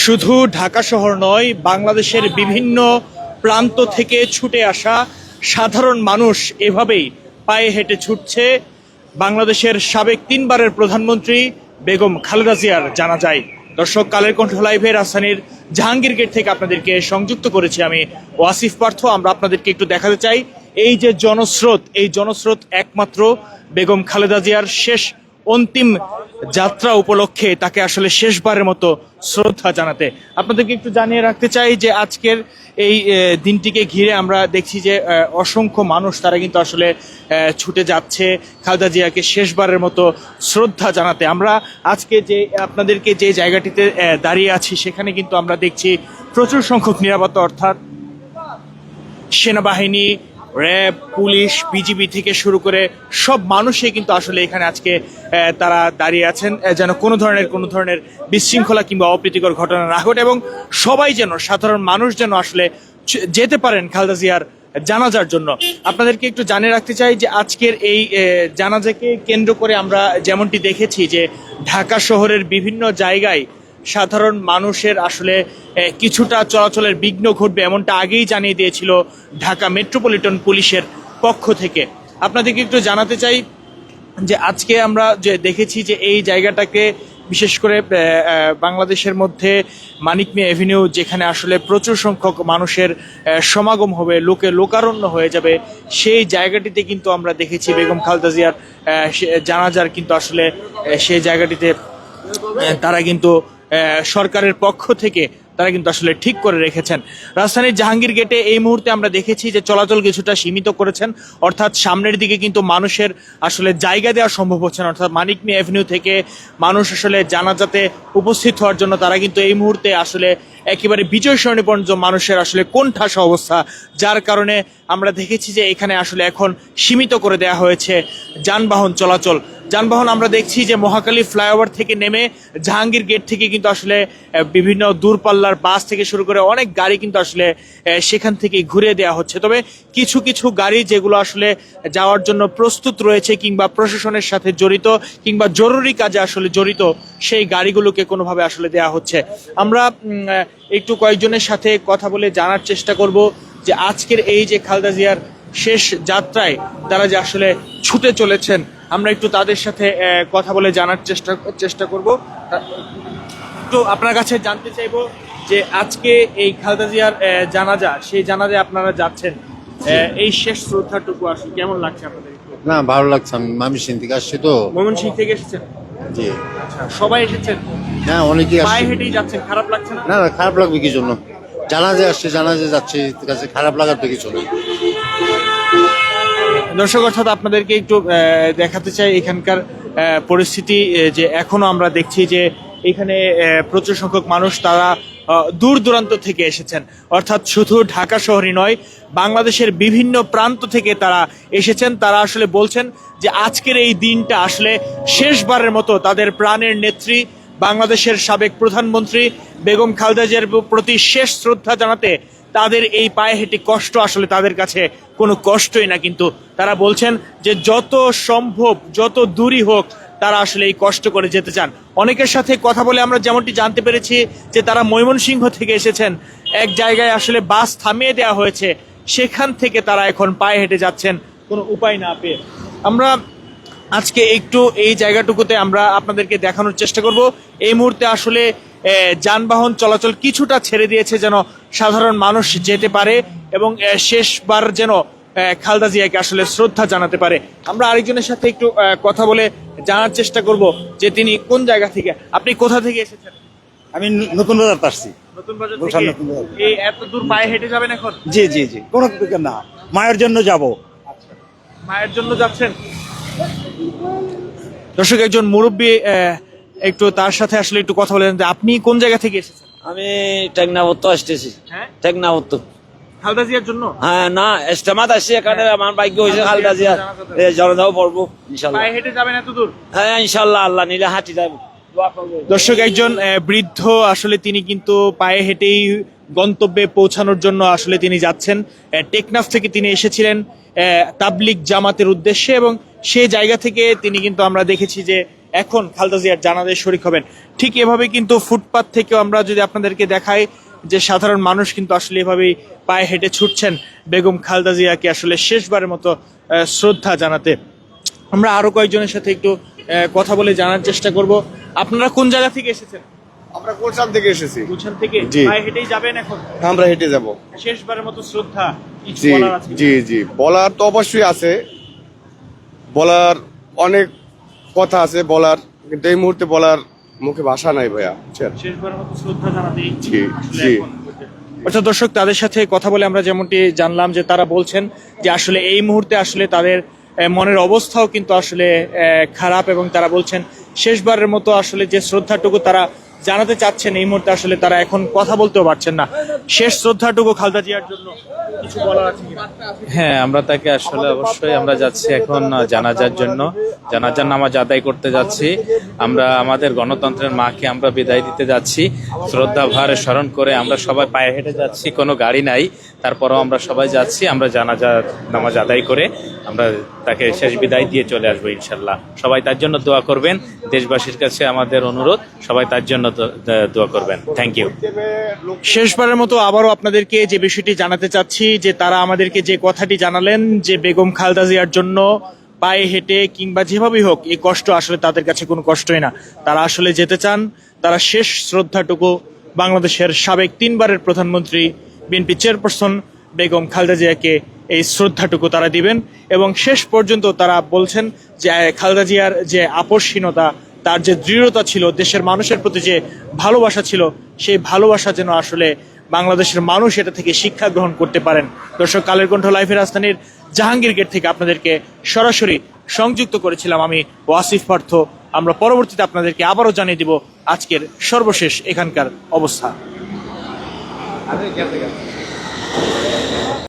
শুধু ঢাকা শহর নয়, বাংলাদেশের বিভিন্ন প্রান্ত থেকে ছুটে আসা সাধারণ মানুষ এভাবেই পায়ে হেঁটে ছুটছে বাংলাদেশের সাবেক 3বারের প্রধানমন্ত্রী বেগম খালেদা জিয়ার জানাজায়। দর্শক, কালের কণ্ঠ লাইভে রাজধানীর জাহাঙ্গীর গেট থেকে আপনাদেরকে সংযুক্ত করেছি আমি ওয়াসিফ পার্থ। আমরা আপনাদেরকে একটু দেখাতে চাই এই যে জনস্রোত, এই জনস্রোত একমাত্র বেগম খালেদা জিয়ার শেষ অন্তিম যাত্রা উপলক্ষে তাকে আসলে শেষবারের মতো শ্রদ্ধা জানাতে। আপনাদেরকে একটু জানিয়ে রাখতে চাই যে আজকের এই দিনটিকে ঘিরে আমরা দেখছি যে অসংখ্য মানুষ তারা কিন্তু আসলে ছুটে যাচ্ছে খালেদা জিয়াকে শেষবারের মতো শ্রদ্ধা জানাতে। আমরা আজকে যে আপনাদেরকে যে জায়গাটিতে দাঁড়িয়ে আছি সেখানে কিন্তু আমরা দেখছি প্রচুর সংখ্যক নিরাপত্তা, অর্থাৎ সেনাবাহিনী, র্যাব, পুলিশ, বিজিবি থেকে শুরু করে সব মানুষই কিন্তু আসলে এখানে আজকে তারা দাঁড়িয়ে আছেন যেন কোনো ধরনের বিশৃঙ্খলা কিংবা অপ্রীতিকর ঘটনা না ঘটে এবং সবাই যেন, সাধারণ মানুষ যেন আসলে যেতে পারেন খালেদা জিয়ার জানাজার জন্য। আপনাদেরকে একটু জানিয়ে রাখতে চাই যে আজকের এই জানাজাকে কেন্দ্র করে আমরা যেমনটি দেখেছি যে ঢাকা শহরের বিভিন্ন জায়গায় সাধারণ মানুষের আসলে কিছুটা চলাচলের বিঘ্ন ঘটবে এমনটা আগেই জানিয়ে দিয়েছিল ঢাকা মেট্রোপলিটন পুলিশের পক্ষ থেকে। আপনাদেরকে একটু জানাতে চাই যে আজকে আমরা যে দেখেছি যে এই জায়গাটাকে বিশেষ করে বাংলাদেশের মধ্যে মানিক মিয়া এভিনিউ, যেখানে আসলে প্রচুর সংখ্যক মানুষের সমাগম হবে, লোকারণ্য হয়ে যাবে, সেই জায়গাটিতে কিন্তু আমরা দেখেছি বেগম খালেদা জিয়ার জানাজার কিন্তু আসলে সেই জায়গাটিতে তারা কিন্তু সরকারের পক্ষ থেকে তারা কিন্তু আসলে ঠিক করে রেখেছেন। রাজধানীর জাহাঙ্গীর গেটে এই মুহূর্তে আমরা দেখেছি যে চলাচল কিছুটা সীমিত করেছেন, অর্থাৎ সামনের দিকে কিন্তু মানুষের আসলে জায়গা দেওয়া সম্ভব হচ্ছে না, অর্থাৎ মানিক মিয়া এভিনিউ থেকে মানুষ আসলে জানাজাতে উপস্থিত হওয়ার জন্য তারা কিন্তু এই মুহূর্তে আসলে একেবারে বিজয় সরণি পর্যন্ত মানুষের আসলে কোণঠাসা অবস্থা, যার কারণে আমরা দেখেছি যে এখানে আসলে এখন সীমিত করে দেওয়া হয়েছে যানবাহন চলাচল। আমরা দেখছি যে মহাখালী ফ্লাইওভার থেকে নেমে জাহাঙ্গীর গেট থেকে কিন্তু আসলে বিভিন্ন দূরপাল্লার বাস থেকে শুরু করে অনেক গাড়ি কিন্তু আসলে সেখান থেকে ঘুরিয়ে দেওয়া হচ্ছে। তবে কিছু কিছু গাড়ি যেগুলো আসলে যাওয়ার জন্য প্রস্তুত রয়েছে কিংবা প্রশাসনের সাথে জড়িত কিংবা জরুরি কাজে আসলে জড়িত, সেই গাড়িগুলোকে কোনোভাবে আসলে দেওয়া হচ্ছে। আমরা একটু কয়েকজনের সাথে কথা বলে জানার চেষ্টা করব যে আজকের এই যে খালেদা জিয়ার শেষ যাত্রায় তারা যে আসলে ছুটে চলেছেন, আমরা একটু তাদের সাথে কথা বলে জানার চেষ্টা করব। একটু আপনার কাছে জানতে চাইবো যে আজকে এই খালেদা জিয়ার জানাজা, সেই জানাজায় আপনারা যাচ্ছেন, এই শেষ শ্রদ্ধাটুকু আসলে কেমন লাগছে আপনাদের? না, ভালো লাগছে। আমি ময়মনসিংহ থেকে আসছি তো। ময়মনসিংহ থেকে এসেছেন? জি। আচ্ছা, সবাই এসেছেন? না, অনেকেই আসছে। পায়ে হেঁটেই যাচ্ছেন, খারাপ লাগছে না? না, খারাপ লাগবে কি জন্য? জানাজে আসছে, জানাজে যাচ্ছে, কাছে খারাপ লাগার তো কিছু নেই। দর্শক, অর্থাৎ আপনাদেরকে একটু দেখাতে চাই এখানকার পরিস্থিতি, যে এখনো আমরা দেখছি যে এখানে প্রচুর সংখ্যক মানুষ তারা দূর দূরান্ত থেকে এসেছেন, অর্থাৎ শুধু ঢাকা শহরই নয়, বাংলাদেশের বিভিন্ন প্রান্ত থেকে তারা এসেছেন। তারা আসলে বলছেন যে আজকের এই দিনটা আসলে শেষবারের মতো তাদের প্রাণের নেত্রী বাংলাদেশের সাবেক প্রধানমন্ত্রী বেগম খালেদা জিয়ার প্রতি শেষ শ্রদ্ধা জানাতে তাদের এই পায়ে হেঁটে কষ্ট আসলে তাদের কাছে কোনো কষ্টই না, কিন্তু তারা বলছেন যে যত সম্ভব, যত দূরই হোক, তারা আসলে এই কষ্ট করে যেতে চান। অনেকের সাথে কথা বলে আমরা যেমনটি জানতে পেরেছি যে তারা ময়মনসিংহ থেকে এসেছেন, এক জায়গায় আসলে বাস থামিয়ে দেওয়া হয়েছে, সেখান থেকে তারা এখন পায়ে হেঁটে যাচ্ছেন কোনো উপায় না পেয়ে। আমরা আজকে একটু এই জায়গাটুকুতে আমরা আপনাদেরকে দেখানোর চেষ্টা করব। এই মুহূর্তে আসলে যানবাহন চলাচল কিছুটা ছেড়ে দিয়েছে যেন সাধারণ মানুষ যেতে পারে এবং শেষবার যেন খালেদা জিয়াকে আসলে শ্রদ্ধা জানাতে পারে। আমরা আরেকজনের সাথে একটু কথা বলে জানার চেষ্টা করব যে তিনি কোন জায়গা থেকে, আপনি কোথা থেকে এসেছেন? আমি নতুন বাজার আসছি। নতুন বাজার থেকে? এই এত দূর পায়ে হেঁটে যাবেন এখন? জি জি জি, কোনো না, মায়ের জন্য যাব। আচ্ছা, মায়ের জন্য যাচ্ছেন? দর্শক, একজন মুরব্বী, একটু তার সাথে আসলে একটু কথা বলেন। আপনি কোন জায়গা থেকে এসেছেন? আমি টেকনাফত আসতেছি। হ্যাঁ, টেকনাফত। খালেদা জিয়ার জন্য? হ্যাঁ, না, ইস্তেমাত আসছি এখানে। আমার ভাগ্য হয়েছে খালেদা জিয়া জনদাও পড়বো ইনশাল্লাহ। পায়ে হেঁটে যাবেন এত দূর? হ্যাঁ, ইনশাল্লাহ, আল্লাহ নিলে হাঁটি যাবো। দর্শক, একজন বৃদ্ধ আসলে তিনি কিন্তু পায়ে হেঁটেই গন্তব্যে পৌঁছানোর জন্য আসলে তিনি যাচ্ছেন। টেকনাফ থেকে তিনি এসেছিলেন তাবলিগ জামাতের উদ্দেশ্যে এবং সেই জায়গা থেকে তিনি কিন্তু আমরা দেখেছি যে এখন খালেদা জিয়ার জানাজায় শরীক হবেন। ঠিক এভাবে কিন্তু ফুটপাত থেকেও আমরা যদি আপনাদেরকে দেখাই যে সাধারণ মানুষ কিন্তু আসলে এভাবেই পায়ে হেঁটে ছুটছেন বেগম খালেদা জিয়াকে আসলে শেষবারের মতো শ্রদ্ধা জানাতে। আমরা আরো কয়েকজনের সাথে একটু কথা বলে জানার চেষ্টা করব। আপনারা কোন জায়গা থেকে এসেছেন? আমরা গুলশান থেকে এসেছি। গুলশান থেকে জি। পায়ে হেঁটেই যাবেন এখন? আমরা হেঁটে যাব। শেষবারের মতো শ্রদ্ধা, কিছু জি বলার আছে? জি জি, বলার তো অবশ্যই আছে, বলার অনেক কথা আছে বলার, কিন্তু এই মুহূর্তে বলার মুখে ভাষা নাই ভাইয়া, বুঝছেন? শেষবারের মতো শ্রদ্ধা জানাতেই জি, আসলে জি। এখন। অর্থাৎ দর্শক, তাদের সাথে কথা বলে আমরা যেমনটি জানলাম যে তারা বলছেন যে আসলে এই মুহূর্তে আসলে তাদের মনের অবস্থাও কিন্তু আসলে খারাপ, এবং তারা বলছেন শেষবারের মতো আসলে যে শ্রদ্ধাটুকু তারা জানাতে চাচ্ছেন এই মুহূর্তে আসলে তারা এখন কথা বলতেও পারছেন না। শেষ শ্রদ্ধাটুকু খালেদা জিয়ার জন্য কিছু বলার আছে কিনা? হ্যাঁ, আমরা তাকে আসলে অবশ্যই আমরা যাচ্ছি এখন জানাজার জন্য, জানাজার নামাজ আদায় করতে যাচ্ছি। আমরা আমাদের গণতন্ত্রের মাকে আমরা বিদায় দিতে যাচ্ছি, শ্রদ্ধা ভারে স্মরণ করে আমরা সবাই পায়ে হেঁটে যাচ্ছি, কোনো গাড়ি নাই, তারপরেও আমরা সবাই যাচ্ছি। আমরা জানাজার নামাজ আদায় করে আমরা তাকে শেষ বিদায় দিয়ে চলে আসবো ইনশাল্লাহ। সবাই তার জন্য দোয়া করবেন, দেশবাসীর কাছে আমাদের অনুরোধ, সবাই তার জন্য দোয়া করবেন। Thank you. শেষবারের মতো আবারও আপনাদেরকে যে বিষয়টি জানাতে চাচ্ছি যে তারা আমাদেরকে যে কথাটি জানালেন যে বেগম খালেদা জিয়ার জন্য পায়ে হেঁটে কিংবা যেভাবেই হোক এই কষ্ট আসলে তাদের কাছে কোনো কষ্টই না। তারা আসলে যেতে চান, তারা শেষ শ্রদ্ধাটুকু বাংলাদেশের সাবেক 3 বারের প্রধানমন্ত্রী বিএনপি চেয়ারপারসন বেগম খালেদা জিয়াকে এই শ্রদ্ধাটুকু তারা দিবেন। এবং শেষ পর্যন্ত তারা বলছেন যে খালেদা জিয়ার যে আপসহীনতা, তার যে দৃঢ়তা ছিল, দেশের মানুষের প্রতি যে ভালোবাসা ছিল, সেই ভালোবাসা যেন আসলে বাংলাদেশের মানুষ এটা থেকে শিক্ষা গ্রহণ করতে পারেন। দর্শক, কালের কণ্ঠ লাইভের রাজধানীর জাহাঙ্গীর গেট থেকে আপনাদেরকে সরাসরি সংযুক্ত করেছিলাম আমি ওয়াসিফ পার্থ। আমরা পরবর্তীতে আপনাদেরকে আবারও জানিয়ে দিব আজকের সর্বশেষ এখানকার অবস্থা।